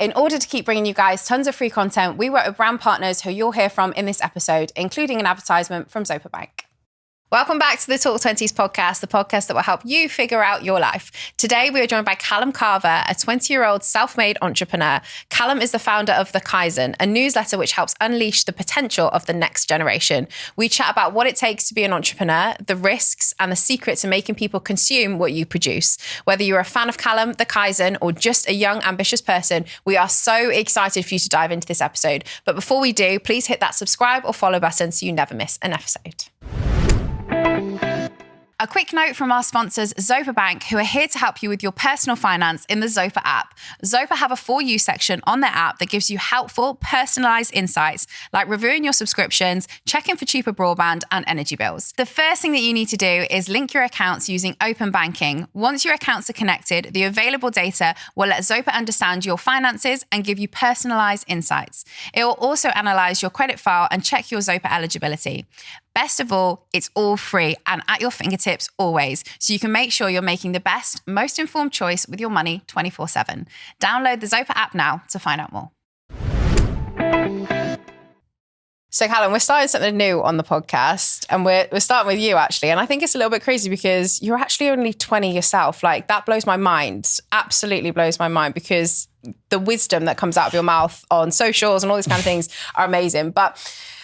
In order to keep bringing you guys tons of free content, we work with brand partners who you'll hear from in this episode, including an advertisement from Zopa Bank. Welcome back to the Talk 20s podcast, the podcast that will help you figure out your life. Today, we are joined by Callum Carver, a 20-year-old self-made entrepreneur. Callum is the founder of the Kaizen, a newsletter which helps unleash the potential of the next generation. We chat about what it takes to be an entrepreneur, the risks, and the secret to making people consume what you produce. Whether you're a fan of Callum, the Kaizen, or just a young, ambitious person, we are so excited for you to dive into this episode. But before we do, please hit that subscribe or follow button so you never miss an episode. A quick note from our sponsors, Zopa Bank, who are here to help you with your personal finance in the Zopa app. Zopa have a For You section on their app that gives you helpful, personalised insights, like reviewing your subscriptions, checking for cheaper broadband and energy bills. The first thing that you need to do is link your accounts using open banking. Once your accounts are connected, the available data will let Zopa understand your finances and give you personalised insights. It will also analyse your credit file and check your Zopa eligibility. Best of all, it's all free and at your fingertips always, so you can make sure you're making the best, most informed choice with your money 24/7. Download the Zopa app now to find out more. So Callum, we're starting something new on the podcast, and we're starting with you actually. And I think it's a little bit crazy because you're actually only 20 yourself. Like, that blows my mind, absolutely blows my mind, because the wisdom that comes out of your mouth on socials and all these kind of things are amazing. But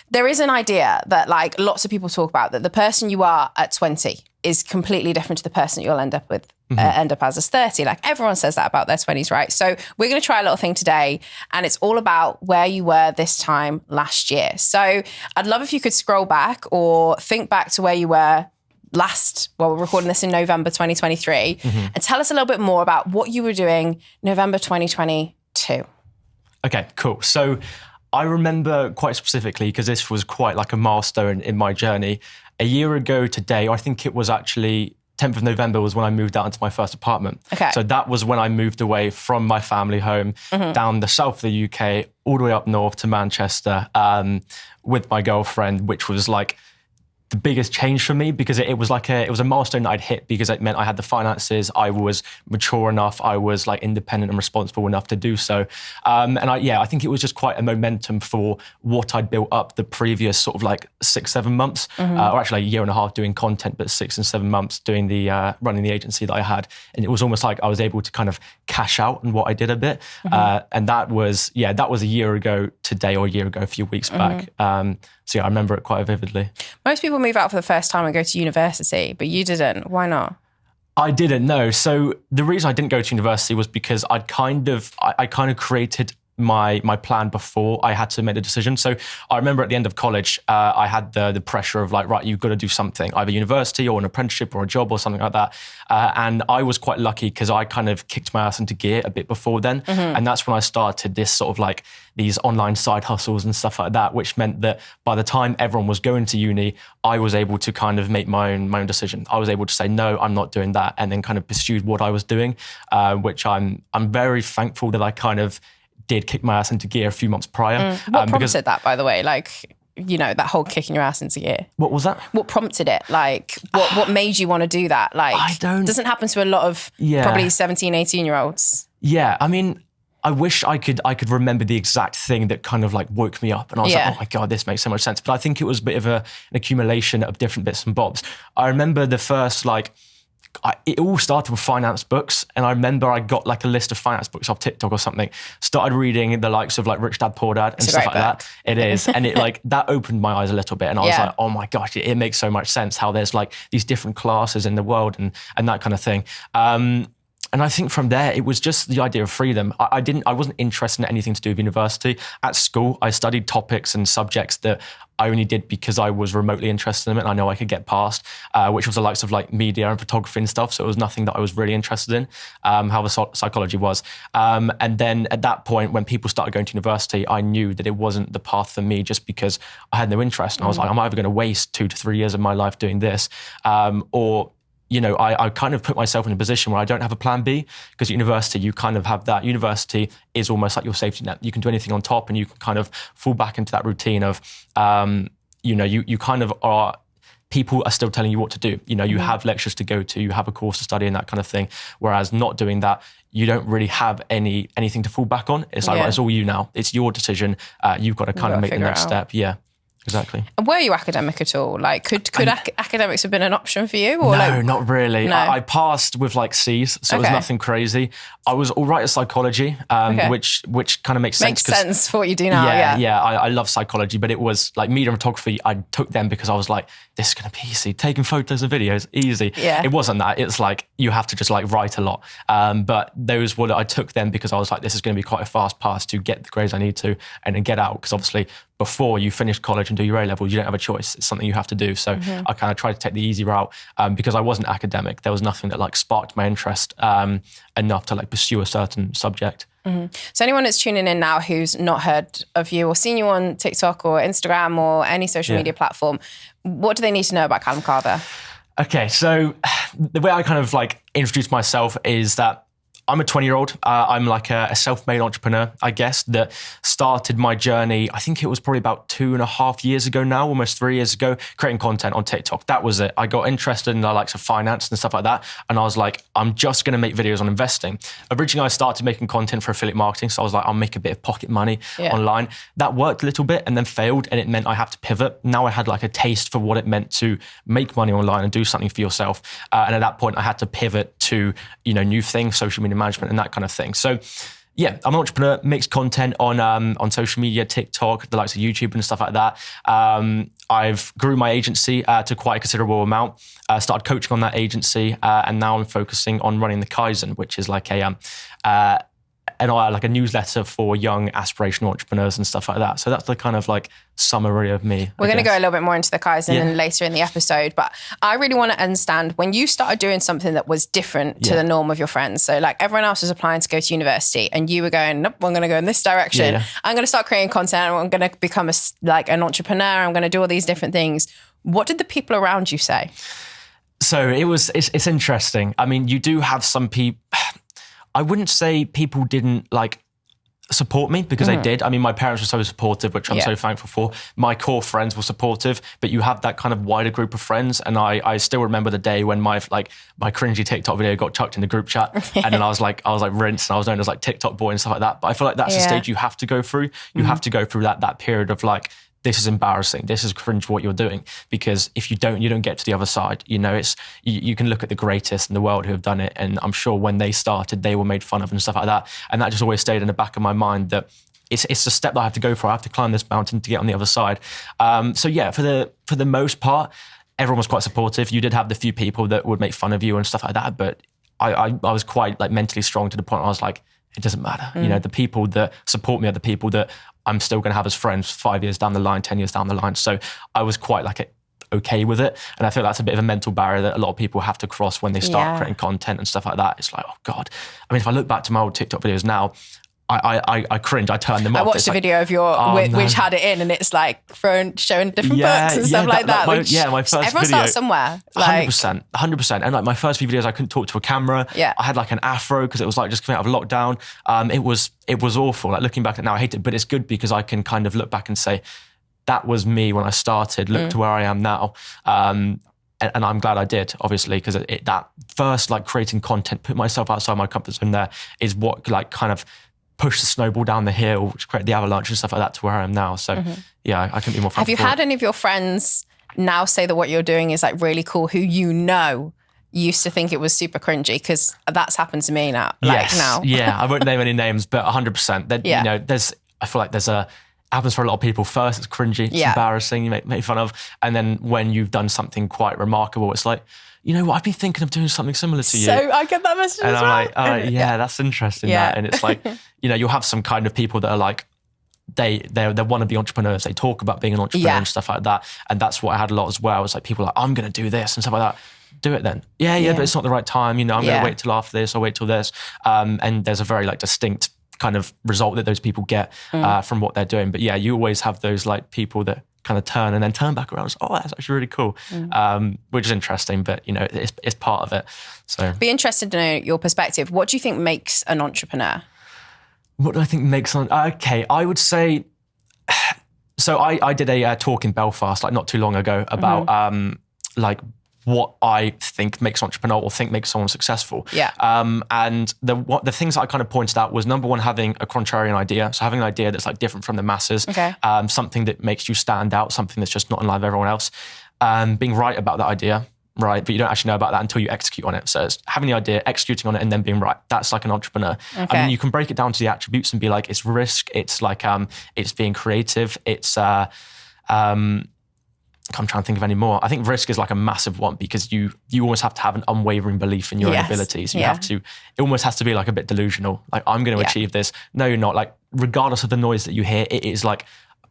there is an idea that, like, lots of people talk about, that the person you are at 20 is completely different to the person you'll end up with, end up as 30. Like, everyone says that about their 20s, right? So we're going to try a little thing today, and it's all about where you were this time last year. So I'd love if you could scroll back or think back to where you were we're recording this in November 2023, and tell us a little bit more about what you were doing November 2022. Okay, cool. So I remember quite specifically, because this was quite like a milestone in my journey. A year ago today, I think it was actually 10th of November was when I moved out into my first apartment. Okay. So that was when I moved away from my family home down the south of the UK, all the way up north to Manchester with my girlfriend, which was like the biggest change for me, because it was a milestone that I'd hit, because it meant I had the finances, I was mature enough, I was like independent and responsible enough to do so. I think it was just quite a momentum for what I'd built up the previous sort of like 6-7 months, or actually a year and a half doing content, but 6 and 7 months doing the running the agency that I had. And it was almost like I was able to kind of cash out on what I did a bit. And that was a year ago today, or a year ago, a few weeks back. So yeah, I remember it quite vividly. Most people move out for the first time and go to university, but you didn't. Why not? I didn't know. So the reason I didn't go to university was because I kind of created my plan before I had to make the decision. So I remember at the end of college, I had the pressure of like, right, you've got to do something, either university or an apprenticeship or a job or something like that. And I was quite lucky because I kind of kicked my ass into gear a bit before then. And that's when I started this sort of like these online side hustles and stuff like that, which meant that by the time everyone was going to uni, I was able to kind of make my own decision. I was able to say, no, I'm not doing that, and then kind of pursued what I was doing, which I'm very thankful that I kind of did kick my ass into gear a few months prior. What prompted that, by the way? Like, you know, that whole kicking your ass into gear. What was that? What prompted it? Like, what made you want to do that? Like, doesn't happen to a lot of probably 17, 18-year-olds. Yeah, I mean, I wish I could remember the exact thing that kind of like woke me up, and I was like, oh my God, this makes so much sense. But I think it was a bit of an accumulation of different bits and bobs. I remember the first it all started with finance books, and I remember I got like a list of finance books off TikTok or something, started reading the likes of like Rich Dad Poor Dad and stuff like that. It is. And it like, that opened my eyes a little bit, and I was like, oh my gosh, it makes so much sense how there's like these different classes in the world and that kind of thing. And I think from there, it was just the idea of freedom. I wasn't interested in anything to do with university. At school, I studied topics and subjects that I only did because I was remotely interested in it and I know I could get past, which was the likes of like media and photography and stuff. So it was nothing that I was really interested in, how the psychology was. And then at that point, when people started going to university, I knew that it wasn't the path for me just because I had no interest. And I was like, I'm either going to waste 2 to 3 years of my life doing this, or you know, I kind of put myself in a position where I don't have a plan B, because at university, you kind of have that. University is almost like your safety net. You can do anything on top and you can kind of fall back into that routine of, you know, you kind of are people are still telling you what to do. You know, you have lectures to go to, you have a course to study and that kind of thing. Whereas not doing that, you don't really have anything to fall back on. It's like, right, it's all you now. It's your decision. You've got to kind of make the next step. Yeah. Exactly. And were you academic at all? Like, could academics have been an option for you? Or no, not really. No. I passed with like C's, so it was nothing crazy. I was all right at psychology, which kind of makes sense. Makes sense for what you do now. Yeah. I love psychology, but it was like media and photography. I took them because I was like, this is going to be easy. Taking photos and videos, easy. Yeah. It wasn't that. It's like you have to just like write a lot. But those were I took them because I was like, this is going to be quite a fast pass to get the grades I need to and then get out, because obviously before you finish college and do your A-level, you don't have a choice. It's something you have to do. So I kind of tried to take the easy route because I wasn't academic. There was nothing that like sparked my interest enough to like pursue a certain subject. So anyone that's tuning in now who's not heard of you or seen you on TikTok or Instagram or any social media platform, what do they need to know about Callum Carver? Okay, so the way I kind of like introduce myself is that I'm a 20-year-old. I'm like a self-made entrepreneur, I guess, that started my journey, I think it was probably about 2.5 years ago now, almost 3 years ago, creating content on TikTok. That was it. I got interested in the likes of finance and stuff like that. And I was like, I'm just going to make videos on investing. Originally, I started making content for affiliate marketing. So I was like, I'll make a bit of pocket money online. That worked a little bit and then failed. And it meant I had to pivot. Now I had like a taste for what it meant to make money online and do something for yourself. And at that point, I had to pivot to, new things, social media management and that kind of thing. So yeah, I'm an entrepreneur, makes content on social media, TikTok, the likes of YouTube and stuff like that. I've grew my agency to quite a considerable amount, started coaching on that agency, and now I'm focusing on running the Kaizen, which is like a newsletter for young aspirational entrepreneurs and stuff like that. So that's the kind of like summary of me. We're going to go a little bit more into the Kaizen later in the episode, but I really want to understand when you started doing something that was different to the norm of your friends. So like everyone else was applying to go to university and you were going, nope, I'm going to go in this direction. Yeah. I'm going to start creating content. I'm going to become an entrepreneur. I'm going to do all these different things. What did the people around you say? So it's interesting. I mean, you do have some people, I wouldn't say people didn't like support me because they did. I mean, my parents were so supportive, which I'm so thankful for. My core friends were supportive, but you have that kind of wider group of friends. And I still remember the day when my cringy TikTok video got chucked in the group chat. And then I was like rinsed and I was known as like TikTok boy and stuff like that. But I feel like that's the stage you have to go through. You have to go through that period of like, this is embarrassing. This is cringe what you're doing, because if you don't get to the other side. It's you can look at the greatest in the world who have done it, and I'm sure when they started, they were made fun of and stuff like that. And that just always stayed in the back of my mind that it's a step that I have to go for. I have to climb this mountain to get on the other side. So yeah, for the most part, everyone was quite supportive. You did have the few people that would make fun of you and stuff like that, but I was quite like mentally strong to the point where I was like, it doesn't matter. The people that support me are the people that I'm still going to have as friends 5 years down the line, 10 years down the line. So I was quite like okay with it. And I feel that's a bit of a mental barrier that a lot of people have to cross when they start creating content and stuff like that. It's like, oh God. I mean, if I look back to my old TikTok videos now, I cringe. I turn them off. I watched a video of your which had it in, and it's like showing different books and stuff like that. My first everyone video, starts somewhere. 100%. And like my first few videos, I couldn't talk to a camera. Yeah. I had like an afro because it was like just coming out of lockdown. It was awful. Like looking back at it now, I hate it, but it's good because I can kind of look back and say, that was me when I started. Look to where I am now. And I'm glad I did, obviously, because that first like creating content, put myself outside my comfort zone there is what like kind of push the snowball down the hill, which created the avalanche and stuff like that to where I am now. So yeah, I couldn't be more thankful. Have you had any of your friends now say that what you're doing is like really cool, who used to think it was super cringy? Because that's happened to me now. Now. Yeah, I won't name any names, but 100%. I feel like happens for a lot of people. First, it's cringy, it's embarrassing, you make fun of. And then when you've done something quite remarkable, it's like, you know what, I've been thinking of doing something similar to you. So I get that message and as I'm well. like, that's interesting. Yeah. That. And it's like, you'll have some kind of people that are like, they want to be entrepreneurs. They talk about being an entrepreneur and stuff like that. And that's what I had a lot as well. It's like people are like, I'm going to do this and stuff like that. Do it then. Yeah, but it's not the right time. I'm going to wait till after this. I'll wait till this. And there's a very like distinct kind of result that those people get from what they're doing. But yeah, you always have those like people that kind of turn and then turn back around. It's, that's actually really cool, which is interesting, but it's part of it. So be interested to know your perspective. What do you think makes an entrepreneur? What do I think makes an? Okay, I would say. So I did a talk in Belfast like not too long ago about like what I think makes an entrepreneur or think makes someone successful. Yeah. And the things that I kind of pointed out was, number one, having a contrarian idea. So having an idea that's like different from the masses, Okay. Something that makes you stand out, something that's just not in line with everyone else. Being right about that idea, right? But you don't actually know about that until you execute on it. So it's having the idea, executing on it, and then being right. That's like an entrepreneur. Okay. I mean, you can break it down to the attributes and be like, it's risk, it's like, it's being creative, it's, I'm trying to think of any more. I think risk is like a massive one, because you almost have to have an unwavering belief in your own abilities. You have to, it almost has to be like a bit delusional. Like, I'm going to achieve this. No, you're not. Like, regardless of the noise that you hear, it is like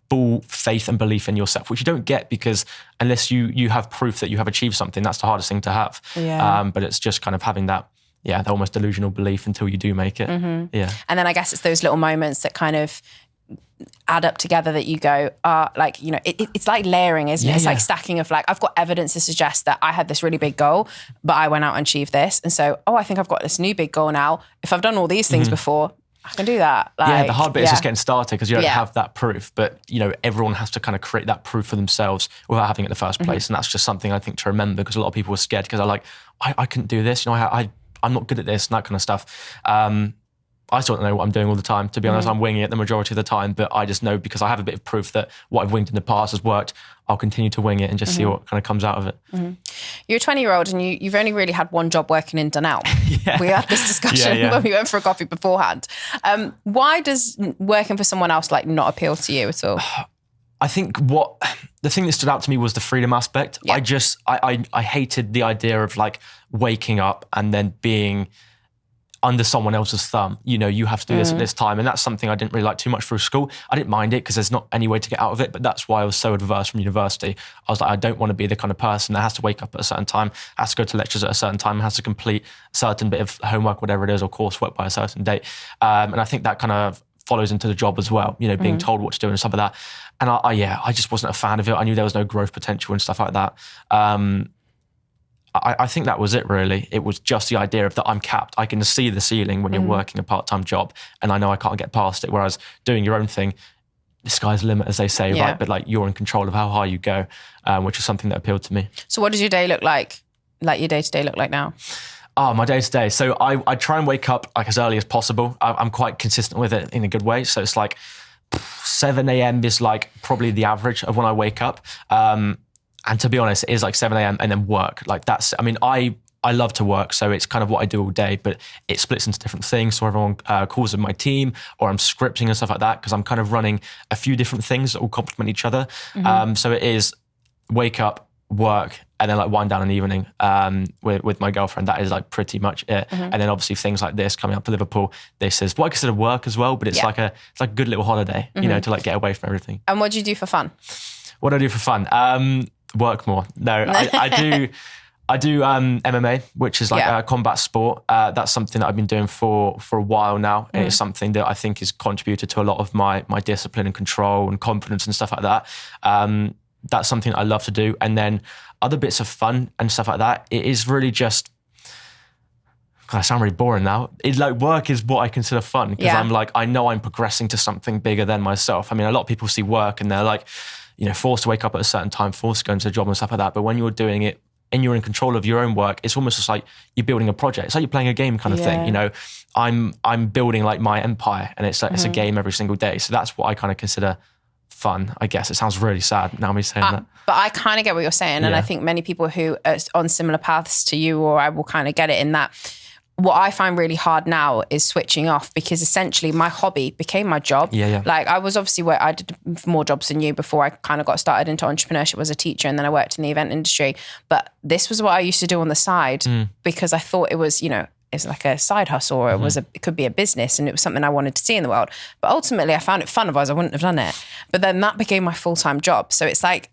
full faith and belief in yourself, which you don't get, because unless you have proof that you have achieved something, that's the hardest thing to have. Yeah. But it's just kind of having that, the almost delusional belief until you do make it. Mm-hmm. Yeah. And then I guess it's those little moments that kind of add up together that you go, like, you know, it's like layering, isn't it? It's like stacking of like, I've got evidence to suggest that I had this really big goal, but I went out and achieved this. And so, I think I've got this new big goal now. If I've done all these things before, I can do that. Like, the hard bit is just getting started, because you don't have that proof. But, you know, everyone has to kind of create that proof for themselves without having it in the first place. And that's just something I think to remember, because a lot of people are scared because they're like, I couldn't do this. You know, I'm not good at this and that kind of stuff. I still don't know what I'm doing all the time. To be honest, I'm winging it the majority of the time, but I just know, because I have a bit of proof that what I've winged in the past has worked, I'll continue to wing it and just see what kind of comes out of it. You're a 20-year-old and you've only really had one job working in Dunelm. We had this discussion when we went for a coffee beforehand. Why does working for someone else like not appeal to you at all? I think the thing that stood out to me was the freedom aspect. I hated the idea of like waking up and then being under someone else's thumb. You know, you have to do this at this time. And that's something I didn't really like too much through school. I didn't mind it because there's not any way to get out of it, but that's why I was so adverse from university. I was like, I don't want to be the kind of person that has to wake up at a certain time, has to go to lectures at a certain time, has to complete a certain bit of homework, whatever it is, or coursework by a certain date. And I think that kind of follows into the job as well, you know, being told what to do and stuff like that. And I just wasn't a fan of it. I knew there was no growth potential and stuff like that. I think that was it, really. It was just the idea of that I'm capped. I can see the ceiling when you're working a part-time job, and I know I can't get past it. Whereas doing your own thing, the sky's the limit, as they say, right? But like, you're in control of how high you go, which is something that appealed to me. So what does your day look like? Like your day-to-day look like now? My day-to-day. So I try and wake up like as early as possible. I'm quite consistent with it in a good way. So it's like 7 a.m. is like probably the average of when I wake up. And to be honest, it is like 7 a.m. and then work. Like that's, I mean, I love to work, so it's kind of what I do all day, but it splits into different things. So everyone calls in my team, or I'm scripting and stuff like that, because I'm kind of running a few different things that will complement each other. So it is wake up, work, and then like wind down in the evening with my girlfriend. That is like pretty much it. And then obviously things like this coming up to Liverpool, this is what I consider work as well, but it's like a good little holiday, you know, to like get away from everything. And what do you do for fun? What do I do for fun? Work more. No, I do MMA, which is like a combat sport. That's something that I've been doing for a while now. And it's something that I think has contributed to a lot of my discipline and control and confidence and stuff like that. That's something I love to do. And then other bits of fun and stuff like that, it is really just, God, I sound really boring now. It's like work is what I consider fun, because I'm like, I know I'm progressing to something bigger than myself. I mean, a lot of people see work and they're like, you know, forced to wake up at a certain time, forced to go into a job and stuff like that. But when you're doing it and you're in control of your own work, it's almost just like you're building a project. It's like you're playing a game kind of thing. You know, I'm building like my empire, and it's like it's a game every single day. So that's what I kind of consider fun, I guess. It sounds really sad now me saying that. But I kind of get what you're saying. And I think many people who are on similar paths to you, or I will kind of get it in that. What I find really hard now is switching off, because essentially my hobby became my job. Like I was obviously where I did more jobs than you before I kind of got started into entrepreneurship as a teacher, and then I worked in the event industry. But this was what I used to do on the side because I thought it was, you know, it's like a side hustle, or it could be a business, and it was something I wanted to see in the world. But ultimately I found it fun, otherwise I wouldn't have done it. But then that became my full-time job. So it's like,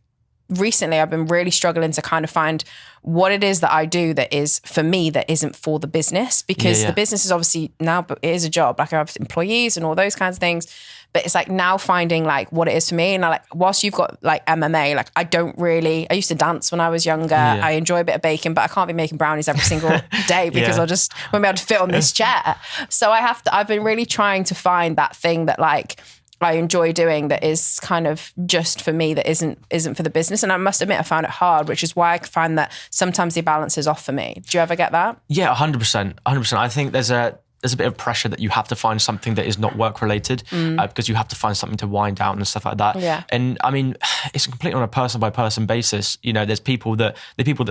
recently I've been really struggling to kind of find what it is that I do that is for me, that isn't for the business, because the business is obviously now, but it is a job. Like I have employees and all those kinds of things, but it's like now finding like what it is for me. And I like, whilst you've got like MMA, like I used to dance when I was younger. I enjoy a bit of baking, but I can't be making brownies every single day because I just won't be able to fit on this chair. So I've been really trying to find that thing that like I enjoy doing that is kind of just for me, that isn't for the business. And I must admit, I found it hard, which is why I find that sometimes the balance is off for me. Do you ever get that? Yeah, 100%. 100%. I think there's a bit of pressure that you have to find something that is not work related because you have to find something to wind down and stuff like that. Yeah. And I mean, it's completely on a person by person basis. You know, there's people that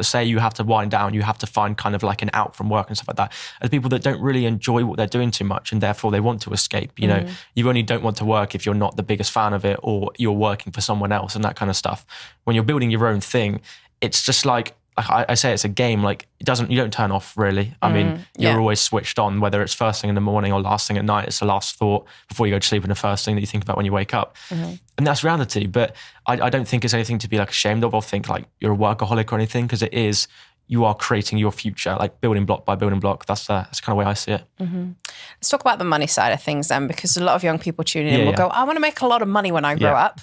say you have to wind down, you have to find kind of like an out from work and stuff like that. There's people that don't really enjoy what they're doing too much and therefore they want to escape. You know, you only don't want to work if you're not the biggest fan of it or you're working for someone else and that kind of stuff. When you're building your own thing, it's just like I say it's a game, like you don't turn off really. I mean, you're always switched on, whether it's first thing in the morning or last thing at night. It's the last thought before you go to sleep and the first thing that you think about when you wake up. And that's reality. But I don't think it's anything to be like ashamed of or think like you're a workaholic or anything, because it is, you are creating your future, like building block by building block. That's kind of the way I see it. Let's talk about the money side of things then, because a lot of young people tuning in will go, I want to make a lot of money when I grow up.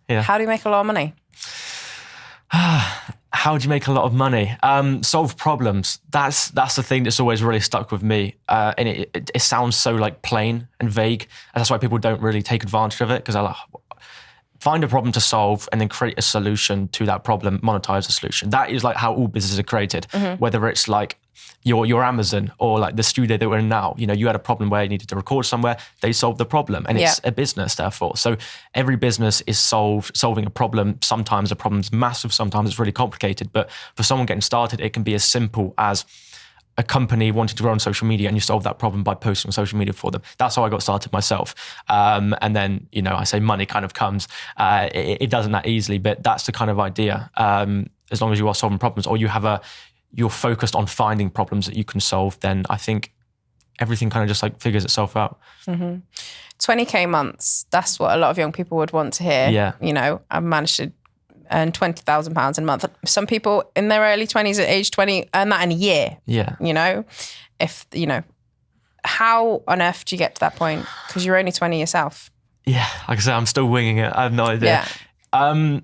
Yeah. How do you make a lot of money? How do you make a lot of money? Solve problems. That's the thing that's always really stuck with me. And it sounds so like plain and vague. And that's why people don't really take advantage of it, because I like, find a problem to solve and then create a solution to that problem, monetize the solution. That is like how all businesses are created, whether it's like your Amazon or like the studio that we're in now. You know, you had a problem where you needed to record somewhere, they solved the problem, and it's a business therefore. So every business is solving a problem. Sometimes the problem's massive, sometimes it's really complicated, but for someone getting started, it can be as simple as a company wanting to grow on social media and you solve that problem by posting on social media for them. That's how I got started myself. And then, you know, I say money kind of comes. It doesn't that easily, but that's the kind of idea. As long as you are solving problems or you're focused on finding problems that you can solve, then I think everything kind of just like figures itself out. 20K months. That's what a lot of young people would want to hear. Yeah. You know, I've managed to earn £20,000 a month. Some people in their early 20s at age 20 earn that in a year. Yeah. You know, how on earth do you get to that point? Because you're only 20 yourself. Yeah. Like I said, I'm still winging it. I have no idea. Yeah.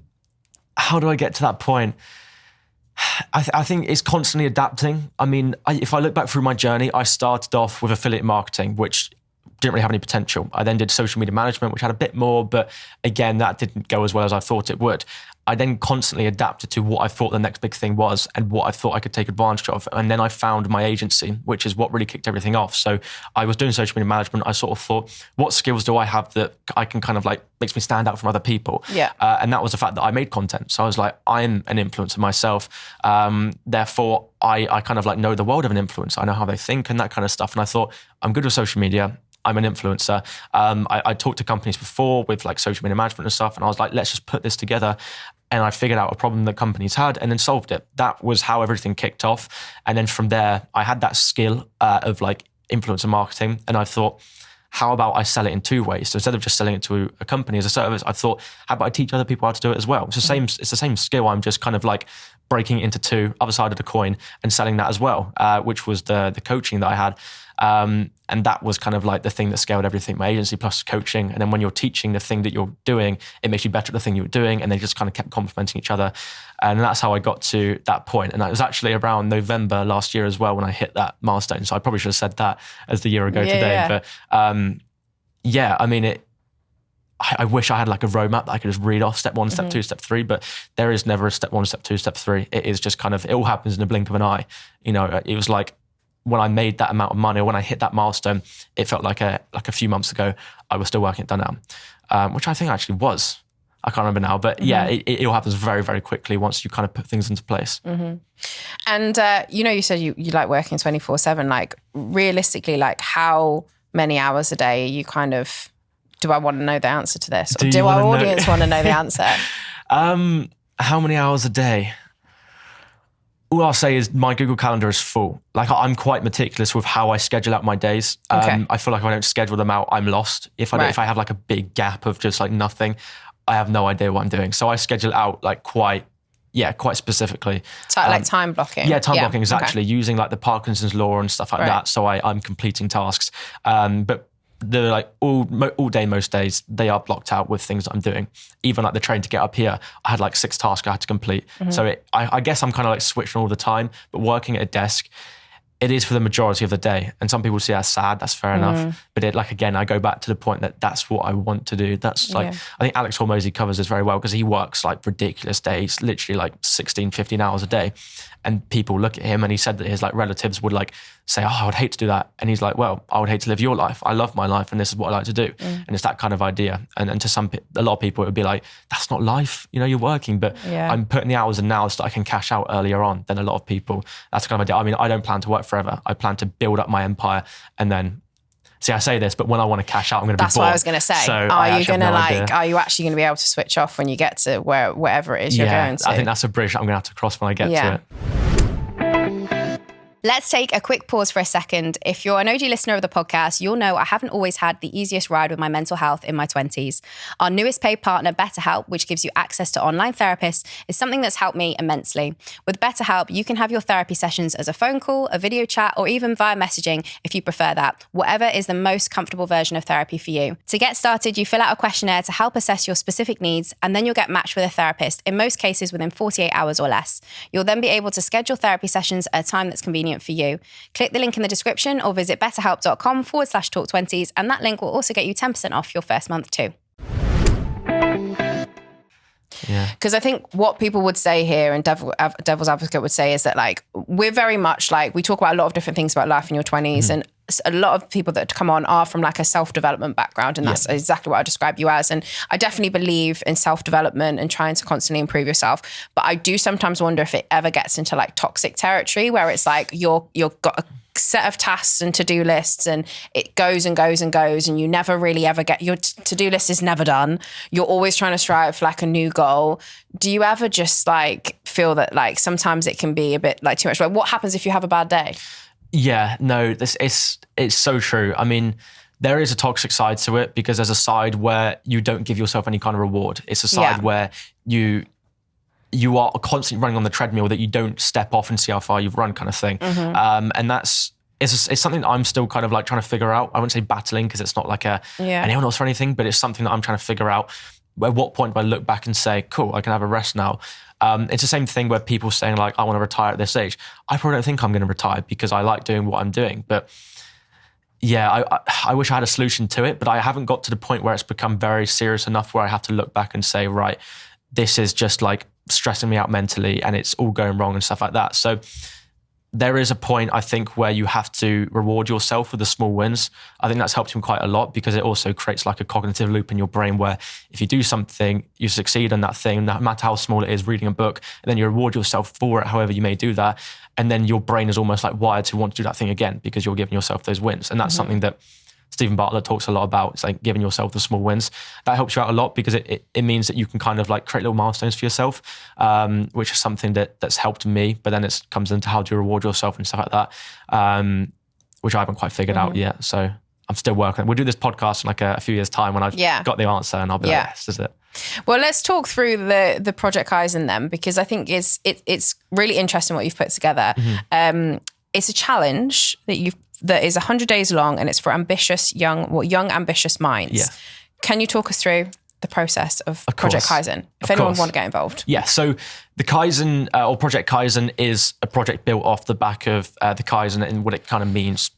How do I get to that point? I think it's constantly adapting. I mean, if I look back through my journey, I started off with affiliate marketing, which didn't really have any potential. I then did social media management, which had a bit more, but again, that didn't go as well as I thought it would. I then constantly adapted to what I thought the next big thing was and what I thought I could take advantage of. And then I found my agency, which is what really kicked everything off. So I was doing social media management. I sort of thought, what skills do I have that I can kind of like makes me stand out from other people? Yeah. And that was the fact that I made content. So I was like, I'm an influencer myself. Therefore, I kind of like know the world of an influencer. I know how they think and that kind of stuff. And I thought, I'm good with social media. I'm an influencer. I talked to companies before with like social media management and stuff. And I was like, let's just put this together. And I figured out a problem that companies had and then solved it. That was how everything kicked off. And then from there, I had that skill of like influencer marketing. And I thought, how about I sell it in two ways? So instead of just selling it to a company as a service, I thought, how about I teach other people how to do it as well? It's the same skill. I'm just kind of like breaking it into two, other side of the coin, and selling that as well, which was the coaching that I had. And that was kind of like the thing that scaled everything, my agency plus coaching. And then when you're teaching the thing that you're doing, it makes you better at the thing you were doing. And they just kind of kept complementing each other. And that's how I got to that point. And that was actually around November last year as well when I hit that milestone. So I probably should have said that as the year ago today. Yeah. But I mean, I wish I had like a roadmap that I could just read off step one, step two, step three, but there is never a step one, step two, step three. It is just kind of, it all happens in a blink of an eye. You know, it was like, when I made that amount of money or when I hit that milestone, it felt like a few months ago, I was still working at Dunelm, which I think actually was. I can't remember now, but yeah, it all happens very, very quickly once you kind of put things into place. And, you said you like working 24/7, like realistically, like how many hours a day are you kind of, do I want to know the answer to this? Or do our audience want to know the answer? How many hours a day? All I'll say is my Google Calendar is full. Like I'm quite meticulous with how I schedule out my days. I feel like if I don't schedule them out, I'm lost. If I have like a big gap of just like nothing, I have no idea what I'm doing. So I schedule out like quite specifically. So like time blocking. Yeah, time blocking is actually using like the Parkinson's law and stuff like that. So I'm completing tasks. But they're like all day, most days, they are blocked out with things that I'm doing. Even like the train to get up here, I had like 6 tasks I had to complete. So I guess I'm kind of like switching all the time, but working at a desk, it is for the majority of the day. And some people say that's sad, that's fair enough. But again, I go back to the point that that's what I want to do. That's I think Alex Hormozy covers this very well because he works like ridiculous days, literally like 16, 15 hours a day. And people look at him and he said that his like relatives would like say, oh, I would hate to do that. And he's like, well, I would hate to live your life. I love my life and this is what I like to do. And it's that kind of idea. And to a lot of people, it would be like, that's not life. You're working, but I'm putting the hours in now so that I can cash out earlier on than a lot of people. That's the kind of idea. I mean, I don't plan to work forever. I plan to build up my empire and then, see, I say this, but when I want to cash out, I'm going to be bored. That's what I was going to say. So are you actually going to be able to switch off when you get to wherever it is you're going to? I think that's a bridge I'm going to have to cross when I get to it. Let's take a quick pause for a second. If you're an OG listener of the podcast, you'll know I haven't always had the easiest ride with my mental health in my 20s. Our newest paid partner, BetterHelp, which gives you access to online therapists, is something that's helped me immensely. With BetterHelp, you can have your therapy sessions as a phone call, a video chat, or even via messaging if you prefer that, whatever is the most comfortable version of therapy for you. To get started, you fill out a questionnaire to help assess your specific needs, and then you'll get matched with a therapist, in most cases within 48 hours or less. You'll then be able to schedule therapy sessions at a time that's convenient for you. Click the link in the description or visit betterhelp.com/talk20s, and that link will also get you 10% off your first month too. Because I think what people would say here, and devil's advocate would say, is that like we're very much like, we talk about a lot of different things about life in your 20s, and a lot of people that come on are from like a self-development background, and that's exactly what I describe you as. And I definitely believe in self-development and trying to constantly improve yourself. But I do sometimes wonder if it ever gets into like toxic territory where it's like you've got a set of tasks and to-do lists and it goes and goes and goes and you never really ever get, your to-do list is never done. You're always trying to strive for like a new goal. Do you ever just like feel that like sometimes it can be a bit like too much? Like what happens if you have a bad day? Yeah, no, it's so true. I mean, there is a toxic side to it because there's a side where you don't give yourself any kind of reward. It's a side where you are constantly running on the treadmill that you don't step off and see how far you've run kind of thing. And it's something that I'm still kind of like trying to figure out. I wouldn't say battling because it's not like anyone else or anything, but it's something that I'm trying to figure out. At what point do I look back and say, cool, I can have a rest now? It's the same thing where people saying like, I want to retire at this age. I probably don't think I'm going to retire because I like doing what I'm doing. But yeah, I wish I had a solution to it, but I haven't got to the point where it's become very serious enough where I have to look back and say, right, this is just like stressing me out mentally and it's all going wrong and stuff like that. So there is a point, I think, where you have to reward yourself for the small wins. I think that's helped me quite a lot because it also creates like a cognitive loop in your brain where if you do something, you succeed in that thing, no matter how small it is, reading a book, and then you reward yourself for it, however you may do that. And then your brain is almost like wired to want to do that thing again because you're giving yourself those wins. And that's something that Stephen Bartlett talks a lot about. It's like giving yourself the small wins. That helps you out a lot because it means that you can kind of like create little milestones for yourself, which is something that's helped me. But then it comes into how do you reward yourself and stuff like that, which I haven't quite figured out yet. So I'm still working. We'll do this podcast in like a few years' time when I've got the answer and I'll be like, yes, this is it. Well, let's talk through the Project Kaizen then, because I think it's really interesting what you've put together. It's a challenge that is 100 days long and it's for young ambitious minds. Yeah. Can you talk us through the process of Project Kaizen if anyone want to get involved? Yeah, so the Kaizen or Project Kaizen is a project built off the back of the Kaizen and what it kind of means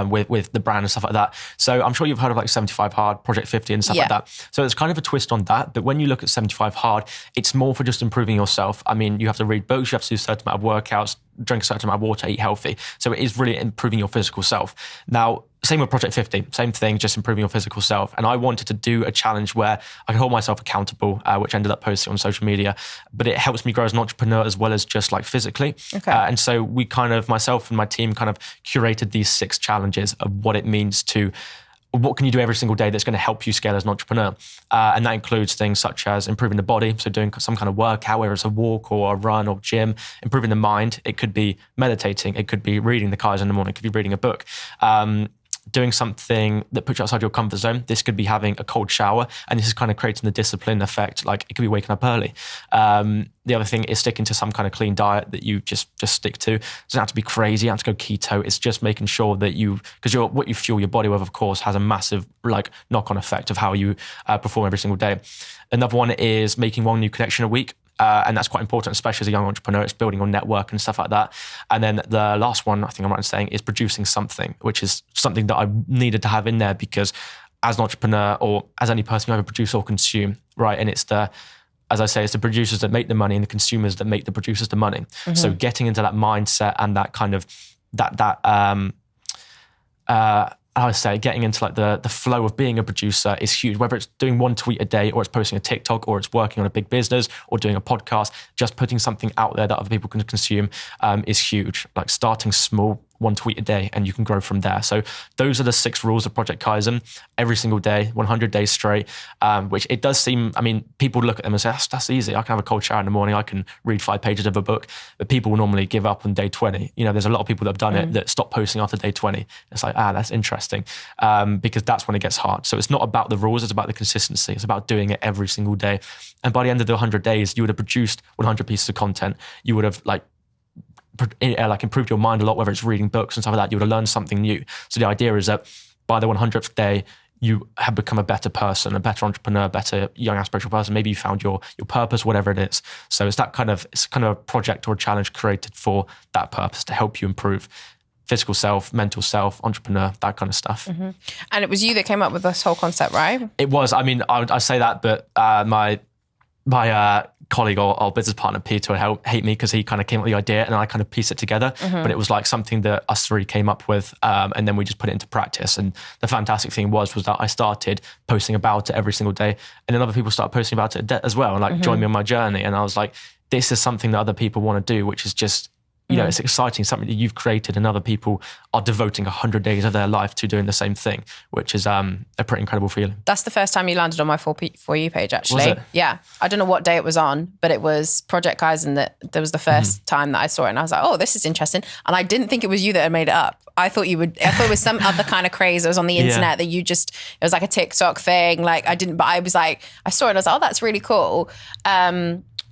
with the brand and stuff like that. So I'm sure you've heard of like 75 Hard, Project 50 and stuff like that. So it's kind of a twist on that. But when you look at 75 Hard, it's more for just improving yourself. I mean, you have to read books, you have to do a certain amount of workouts, drink a certain amount of water, eat healthy. So it is really improving your physical self. Now, same with Project 50, same thing, just improving your physical self. And I wanted to do a challenge where I could hold myself accountable, which I ended up posting on social media, but it helps me grow as an entrepreneur as well as just like physically. And so we kind of, myself and my team kind of curated these 6 challenges of what it means to, what can you do every single day that's going to help you scale as an entrepreneur? And that includes things such as improving the body, so doing some kind of workout, whether it's a walk or a run or gym, improving the mind. It could be meditating. It could be reading the Kaizen in the morning. It could be reading a book. Doing something that puts you outside your comfort zone. This could be having a cold shower, and this is kind of creating the discipline effect. Like it could be waking up early. The other thing is sticking to some kind of clean diet that you just stick to. It doesn't have to be crazy. You don't have to go keto. It's just making sure that because what you fuel your body with, of course, has a massive like knock-on effect of how you perform every single day. Another one is making one new connection a week. And that's quite important, especially as a young entrepreneur. It's building your network and stuff like that. And then the last one, I think I'm right in saying, is producing something, which is something that I needed to have in there because as an entrepreneur or as any person, you either produce or consume, right? And as I say, it's the producers that make the money and the consumers that make the producers the money. So getting into that mindset and that kind of, I would say getting into like the flow of being a producer is huge, whether it's doing one tweet a day or it's posting a TikTok or it's working on a big business or doing a podcast, just putting something out there that other people can consume is huge. Like starting small, one tweet a day, and you can grow from there. So those are the 6 rules of Project Kaizen every single day, 100 days straight, which it does seem, I mean, people look at them and say, that's easy. I can have a cold shower in the morning. I can read 5 pages of a book, but people will normally give up on day 20. You know, there's a lot of people that have done it that stop posting after day 20. It's like, that's interesting, because that's when it gets hard. So it's not about the rules, it's about the consistency. It's about doing it every single day. And by the end of the 100 days, you would have produced 100 pieces of content. You would have improved your mind a lot, whether it's reading books and stuff like that. You would have learned something new. So the idea is that by the 100th day, you have become a better person, a better entrepreneur, a better young aspirational person. Maybe you found your purpose, whatever it is. So it's kind of a project or a challenge created for that purpose to help you improve physical self, mental self, entrepreneur, that kind of stuff. And it was you that came up with this whole concept, right? It was. I mean, I say that, but my colleague or business partner, Peter, would hate me because he kind of came up with the idea and I kind of pieced it together. But it was like something that us 3 came up with, and then we just put it into practice. And the fantastic thing was that I started posting about it every single day, and then other people started posting about it as well and like join me on my journey. And I was like, this is something that other people want to do, which is just, you know, it's exciting, something that you've created and other people are devoting 100 days of their life to doing the same thing, which is a pretty incredible feeling. That's the first time you landed on my For You page, actually. Was it? Yeah. I don't know what day it was on, but it was Project Kaizen that was the first time that I saw it. And I was like, oh, this is interesting. And I didn't think it was you that had made it up. I thought it was some other kind of craze that was on the internet that it was like a TikTok thing. Like but I was like, I saw it and I was like, oh, that's really cool.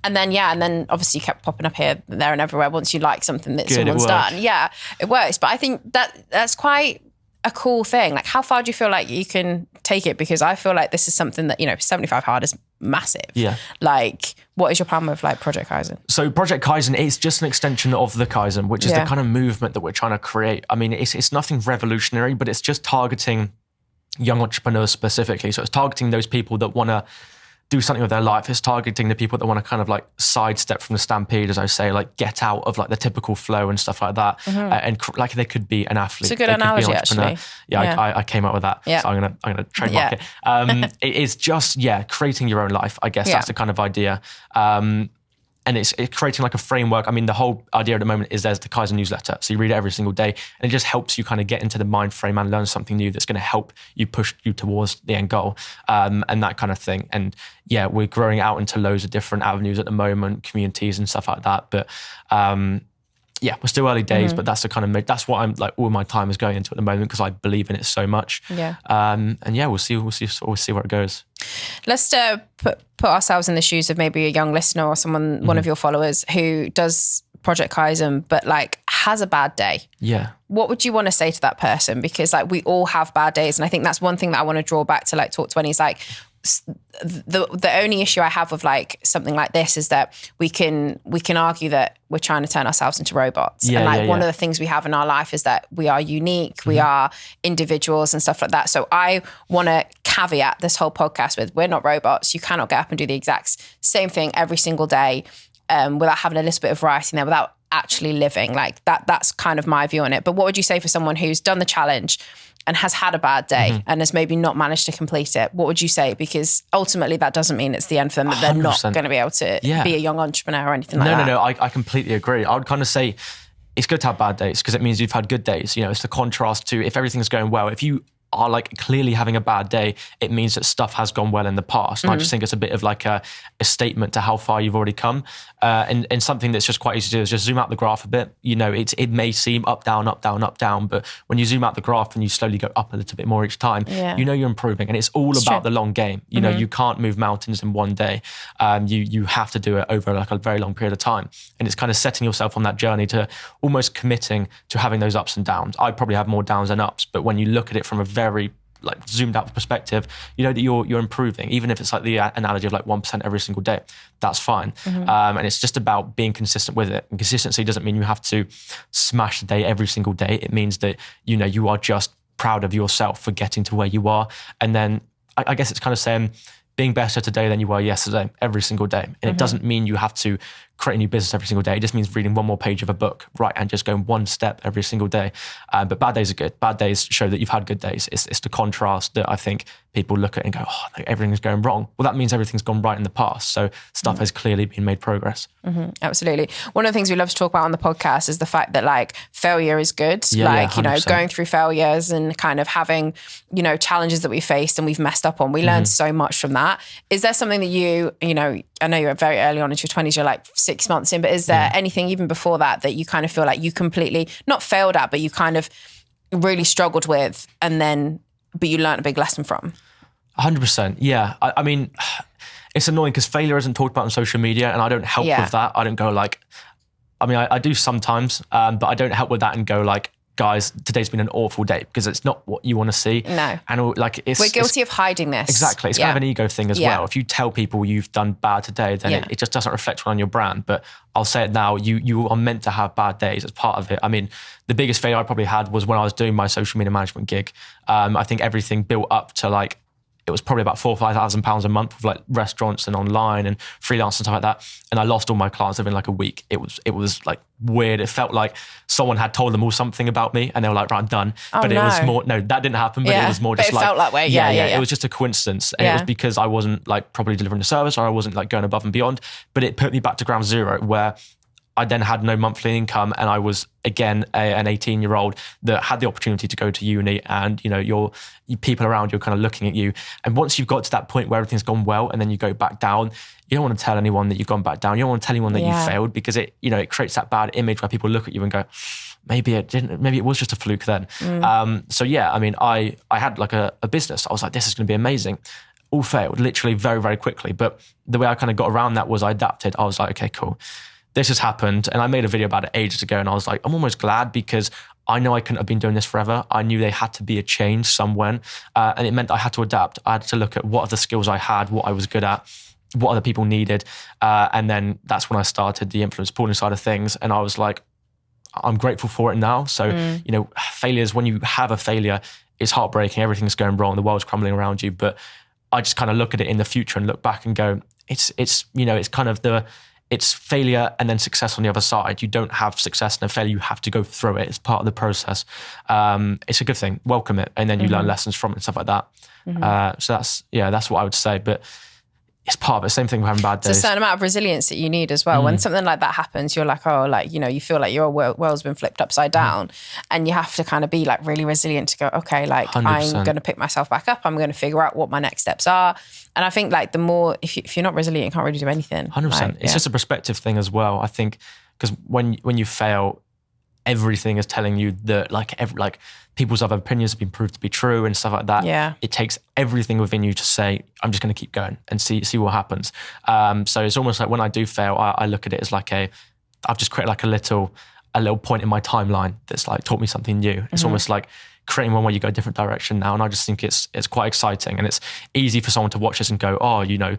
And then obviously you kept popping up here, there and everywhere once you like something that someone's done. Yeah, it works. But I think that's quite a cool thing. Like, how far do you feel like you can take it? Because I feel like this is something that, 75 hard is massive. Yeah. Like, what is your plan with like Project Kaizen? So Project Kaizen is just an extension of the Kaizen, which is the kind of movement that we're trying to create. I mean, it's nothing revolutionary, but it's just targeting young entrepreneurs specifically. So it's targeting those people that want to do something with their life. It's targeting the people that want to kind of like sidestep from the stampede, as I say, like get out of like the typical flow and stuff like that. And like they could be an athlete. It's a good analogy, actually. Yeah. I came up with that. Yeah. So I'm gonna trademark it. It is just, creating your own life. I guess that's the kind of idea. And it's creating like a framework. I mean, the whole idea at the moment is there's the Kaizen newsletter. So you read it every single day and it just helps you kind of get into the mind frame and learn something new that's going to help you push you towards the end goal, and that kind of thing. And we're growing out into loads of different avenues at the moment, communities and stuff like that. But we're still early days, but that's that's what I'm like, all my time is going into at the moment because I believe in it so much. Yeah. We'll see where it goes. Let's put ourselves in the shoes of maybe a young listener or someone, one of your followers who does Project Kaizen, but like has a bad day. Yeah. What would you want to say to that person? Because like we all have bad days. And I think that's one thing that I want to draw back to like Talk 20 is like, the only issue I have with like something like this is that we can argue that we're trying to turn ourselves into robots. One of the things we have in our life is that we are unique, we are individuals and stuff like that. So I want to caveat this whole podcast with, we're not robots. You cannot get up and do the exact same thing every single day without having a little bit of variety in there, without actually living. Like that's kind of my view on it. But what would you say for someone who's done the challenge and has had a bad day and has maybe not managed to complete it? What would you say? Because ultimately that doesn't mean it's the end for them, that they're 100%. Not going to be able to be a young entrepreneur or anything like that. No, I completely agree. I would kind of say it's good to have bad days because it means you've had good days. It's the contrast to if everything's going well. If you are like clearly having a bad day, it means that stuff has gone well in the past. And I just think it's a bit of like a statement to how far you've already come. And something that's just quite easy to do is just zoom out the graph a bit. It may seem up, down, up, down, up, down, but when you zoom out the graph and you slowly go up a little bit more each time, you're improving. And it's all about the long game. You can't move mountains in one day. You have to do it over like a very long period of time. And it's kind of setting yourself on that journey to almost committing to having those ups and downs. I probably have more downs than ups, but when you look at it from a very like zoomed out perspective, you know that you're improving, even if it's like the analogy of like 1% every single day. That's fine. And it's just about being consistent with it. And consistency doesn't mean you have to smash the day every single day. It means that, you know, you are just proud of yourself for getting to where you are. And then I guess it's kind of saying being better today than you were yesterday, every single day. And it doesn't mean you have to create a new business every single day. It just means reading one more page of a book, right? And just going one step every single day. But bad days are good. Bad days show that you've had good days. It's the contrast that I think people look at and go, oh, like everything's going wrong. Well, that means everything's gone right in the past. So stuff has clearly been made progress. Absolutely. One of the things we love to talk about on the podcast is the fact that like failure is good. You know, going through failures and kind of having, you know, challenges that we faced and we've messed up on. We learned so much from that. Is there something that you know, I know you're very early on into your 20s, you're like 6 months in, but is there anything even before that you kind of feel like you completely, not failed at, but you kind of really struggled with but you learned a big lesson from? 100%. Yeah. I mean, it's annoying because failure isn't talked about on social media and I don't help with that. I don't go like, I mean, I do sometimes, but I don't help with that and go like, guys, today's been an awful day, because it's not what you want to see. No. And like we're guilty of hiding this. Exactly. It's kind of an ego thing as well. If you tell people you've done bad today, then it just doesn't reflect well on your brand. But I'll say it now, you are meant to have bad days as part of it. I mean, the biggest failure I probably had was when I was doing my social media management gig. I think everything built up to like, it was probably about £4,000 or £5,000 a month with like restaurants and online and freelance and stuff like that. And I lost all my clients within like a week. It was like weird. It felt like someone had told them all something about me and they were like, right, I'm done. But it was more, no, that didn't happen. But it was more just it felt that way. Yeah. It was just a coincidence. And it was because I wasn't like properly delivering the service or I wasn't like going above and beyond. But it put me back to ground zero where I then had no monthly income and I was, again, an 18-year-old that had the opportunity to go to uni and, you know, your people around you are kind of looking at you. And once you've got to that point where everything's gone well and then you go back down, you don't want to tell anyone that you've gone back down. You don't want to tell anyone that you failed because it, you know, it creates that bad image where people look at you and go, maybe it didn't, maybe it was just a fluke then. So yeah, I mean, I had like a business. I was like, this is going to be amazing. All failed literally very, very quickly. But the way I kind of got around that was I adapted. I was like, okay, cool. This has happened. And I made a video about it ages ago and I was like, I'm almost glad because I know I couldn't have been doing this forever. I knew there had to be a change somewhere. And it meant I had to adapt. I had to look at what are the skills I had, what I was good at, what other people needed. And then that's when I started the influence pooling side of things. And I was like, I'm grateful for it now. So, you know, failures, when you have a failure, it's heartbreaking. Everything's going wrong. The world's crumbling around you. But I just kind of look at it in the future and look back and go, it's you know, it's kind of it's failure and then success on the other side. You don't have success and a failure. You have to go through it. It's part of the process. It's a good thing. Welcome it. And then you learn lessons from it and stuff like that. So that's what I would say. But it's part of it. Same thing with having bad days. It's a certain amount of resilience that you need as well. When something like that happens, you're like, oh, like, you know, you feel like your world's been flipped upside down and you have to kind of be like really resilient to go, okay, like 100%. I'm going to pick myself back up. I'm going to figure out what my next steps are. And I think like the more, if you're not resilient, you can't really do anything. 100%. Like, it's just a perspective thing as well. I think because when you fail, everything is telling you that like people's other opinions have been proved to be true and stuff like that. Yeah. It takes everything within you to say, I'm just going to keep going and see what happens. So it's almost like when I do fail, I look at it as like I've just created like a little point in my timeline that's like taught me something new. It's almost like creating one where you go a different direction now. And I just think it's quite exciting. And it's easy for someone to watch this and go, oh, you know,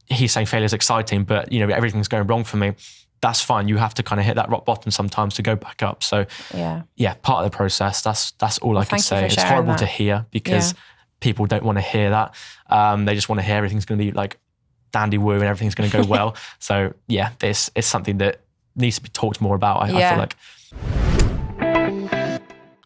he's saying failure is exciting, but you know, everything's going wrong for me. That's fine. You have to kind of hit that rock bottom sometimes to go back up. So yeah, part of the process. That's all I can say. It's horrible to hear because people don't want to hear that. They just want to hear everything's going to be like dandy woo and everything's going to go well. So yeah, this is something that needs to be talked more about. I feel like.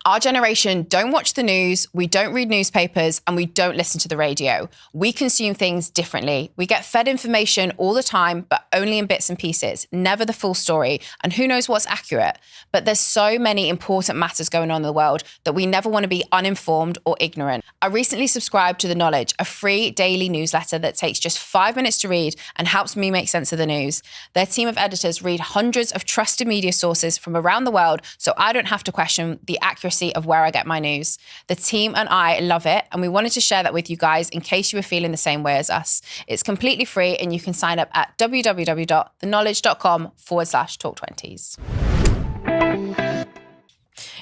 Our generation don't watch the news, we don't read newspapers, and we don't listen to the radio. We consume things differently. We get fed information all the time, but only in bits and pieces, never the full story. And who knows what's accurate? But there's so many important matters going on in the world that we never want to be uninformed or ignorant. I recently subscribed to The Knowledge, a free daily newsletter that takes just 5 minutes to read and helps me make sense of the news. Their team of editors read hundreds of trusted media sources from around the world, so I don't have to question the accuracy of where I get my news. The team and I love it, and we wanted to share that with you guys in case you were feeling the same way as us. It's completely free, and you can sign up at www.theknowledge.com/talk20s.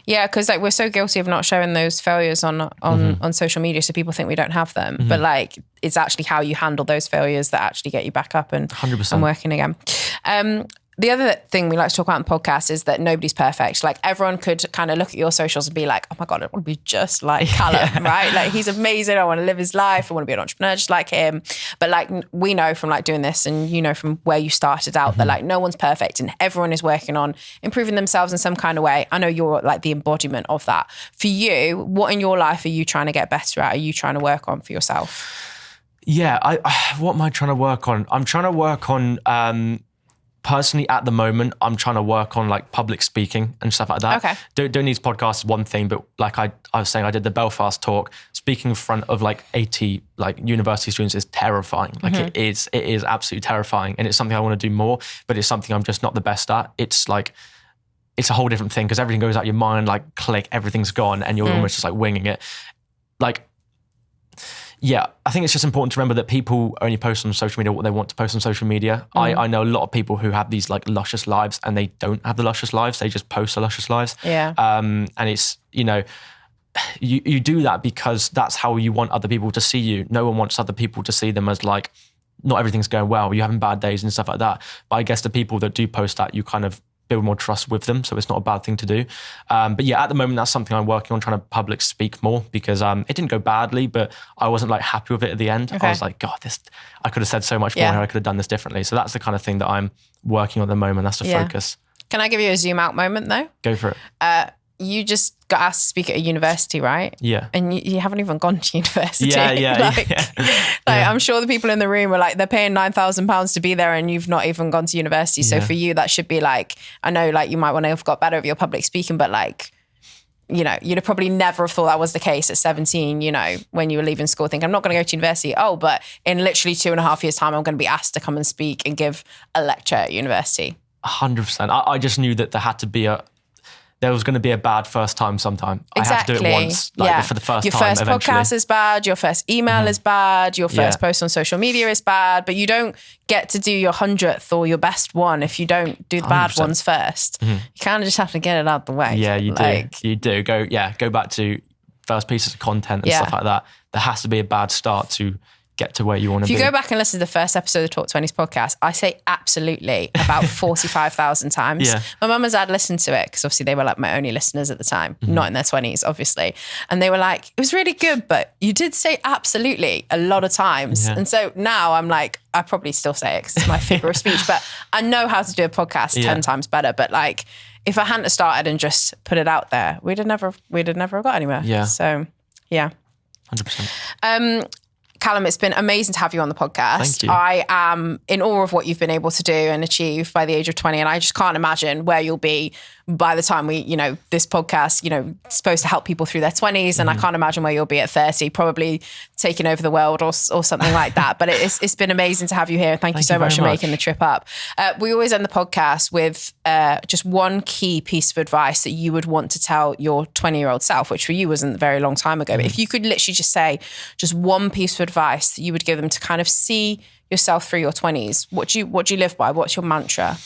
Yeah, because like we're so guilty of not showing those failures on social media, so people think we don't have them. But like it's actually how you handle those failures that actually get you back up and 100%. and working again. The other thing we like to talk about on the podcast is that nobody's perfect. Like everyone could kind of look at your socials and be like, oh my God, I want to be just like Callum, right? Like he's amazing. I want to live his life. I want to be an entrepreneur just like him. But like we know from like doing this and you know from where you started out that like no one's perfect and everyone is working on improving themselves in some kind of way. I know you're like the embodiment of that. For you, what in your life are you trying to get better at? Are you trying to work on for yourself? Yeah, what am I trying to work on? I'm trying to work on... Personally, at the moment, I'm trying to work on like public speaking and stuff like that. Okay. Doing these podcasts is one thing, but like I was saying, I did the Belfast talk. Speaking in front of like 80 like university students is terrifying. Like it is absolutely terrifying, and it's something I want to do more. But it's something I'm just not the best at. It's like it's a whole different thing because everything goes out your mind, like click, everything's gone, and you're almost just like winging it. Like. Yeah, I think it's just important to remember that people only post on social media what they want to post on social media. I know a lot of people who have these like luscious lives and they don't have the luscious lives. They just post the luscious lives. Yeah. And it's, you know, you do that because that's how you want other people to see you. No one wants other people to see them as like, not everything's going well. You're having bad days and stuff like that. But I guess the people that do post that, you kind of build more trust with them. So it's not a bad thing to do. But yeah, at the moment, that's something I'm working on, trying to public speak more because it didn't go badly, but I wasn't like happy with it at the end. Okay. I was like, God, I could have said so much more here. I could have done this differently. So that's the kind of thing that I'm working on at the moment. That's the focus. Can I give you a zoom out moment though? Go for it. You just got asked to speak at a university, right? Yeah. And you haven't even gone to university. Yeah. I'm sure the people in the room were like, they're paying £9,000 to be there and you've not even gone to university. So for you, that should be like, I know like you might want to have got better at your public speaking, but like, you know, you'd have probably never have thought that was the case at 17, you know, when you were leaving school, think I'm not going to go to university. Oh, but in literally 2.5 years time, I'm going to be asked to come and speak and give a lecture at university. 100%. I just knew that there was going to be a bad first time sometime. Exactly. I have to do it once, like for the first your time first eventually. podcast is bad, your first email is bad, your first post on social media is bad, but you don't get to do your 100th or your best one if you don't do the bad 100%. ones first. You kind of just have to get it out the way. Yeah, you do. You do. Go back to first pieces of content and stuff like that. There has to be a bad start to get to where you want to be. If you go back and listen to the first episode of the Talk 20s podcast, I say absolutely about 45,000 times. Yeah. My mum and dad listened to it because obviously they were like my only listeners at the time, not in their 20s, obviously. And they were like, it was really good, but you did say absolutely a lot of times. Yeah. And so now I'm like, I probably still say it because it's my figure of speech, but I know how to do a podcast 10 times better. But like, if I hadn't have started and just put it out there, we'd have never got anywhere. Yeah. So, yeah. 100%. Callum, it's been amazing to have you on the podcast. Thank you. I am in awe of what you've been able to do and achieve by the age of 20. And I just can't imagine where you'll be by the time this podcast, supposed to help people through their 20s. And I can't imagine where you'll be at 30, probably taking over the world or something like that. But it's been amazing to have you here. Thank you so much for making the trip up. We always end the podcast with just one key piece of advice that you would want to tell your 20-year-old self, which for you wasn't a very long time ago. But if you could literally just say just one piece of advice that you would give them to kind of see yourself through your 20s, what do you live by? What's your mantra?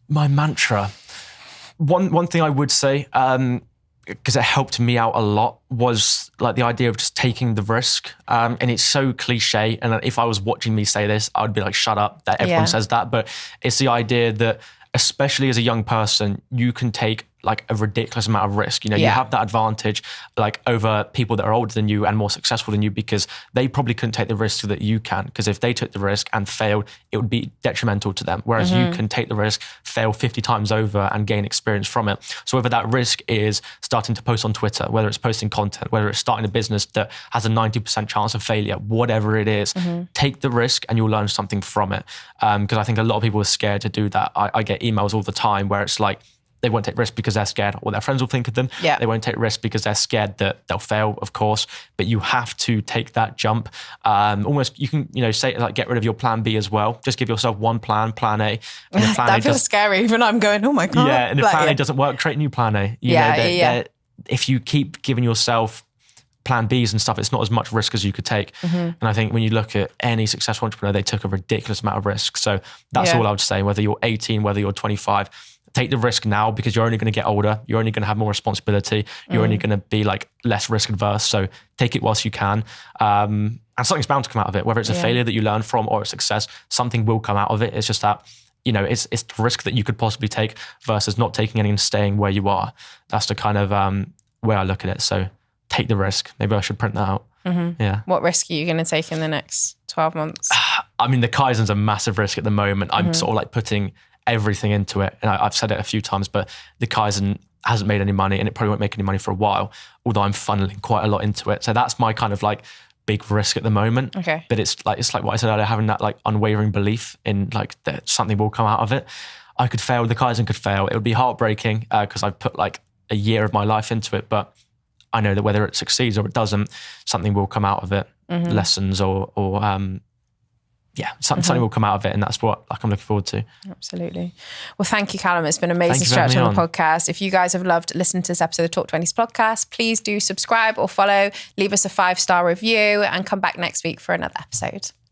My mantra. One thing I would say, because it helped me out a lot, was like the idea of just taking the risk. And it's so cliche. And if I was watching me say this, I would be like, shut up, that everyone says that. But it's the idea that, especially as a young person, you can take like a ridiculous amount of risk. You have that advantage like over people that are older than you and more successful than you, because they probably couldn't take the risk that you can. Because if they took the risk and failed, it would be detrimental to them. Whereas you can take the risk, fail 50 times over and gain experience from it. So whether that risk is starting to post on Twitter, whether it's posting content, whether it's starting a business that has a 90% chance of failure, whatever it is, take the risk and you'll learn something from it. Because I think a lot of people are scared to do that. I get emails all the time where it's like, they won't take risks because they're scared what their friends will think of them. Yeah. They won't take risks because they're scared that they'll fail, of course. But you have to take that jump. Almost, you can, say like get rid of your plan B as well. Just give yourself one plan A. And the plan that feels scary. Even I'm going, oh my God. Yeah, and if plan A doesn't work, create a new plan A. If you keep giving yourself plan Bs and stuff, it's not as much risk as you could take. And I think when you look at any successful entrepreneur, they took a ridiculous amount of risk. So that's all I would say, whether you're 18, whether you're 25, take the risk now because you're only going to get older. You're only going to have more responsibility. You're only going to be like less risk adverse. So take it whilst you can. And something's bound to come out of it, whether it's a failure that you learn from or a success, something will come out of it. It's just that, you know, it's the risk that you could possibly take versus not taking any and staying where you are. That's the kind of way I look at it. So take the risk. Maybe I should print that out. Yeah. What risk are you going to take in the next 12 months? I mean, the Kaizen's a massive risk at the moment. I'm sort of like putting everything into it. And I've said it a few times, but the Kaizen hasn't made any money and it probably won't make any money for a while, although I'm funneling quite a lot into it. So that's my kind of like big risk at the moment. Okay. But it's like what I said earlier, having that like unwavering belief in like that something will come out of it. I could fail, the Kaizen could fail. It would be heartbreaking because I've put like a year of my life into it, but I know that whether it succeeds or it doesn't, something will come out of it. Lessons or something will come out of it, and that's what like I'm looking forward to. Absolutely. Well, thank you, Callum. It's been amazing to chat on the podcast. If you guys have loved listening to this episode of Talk 20s podcast, please do subscribe or follow, leave us a 5-star review, and come back next week for another episode.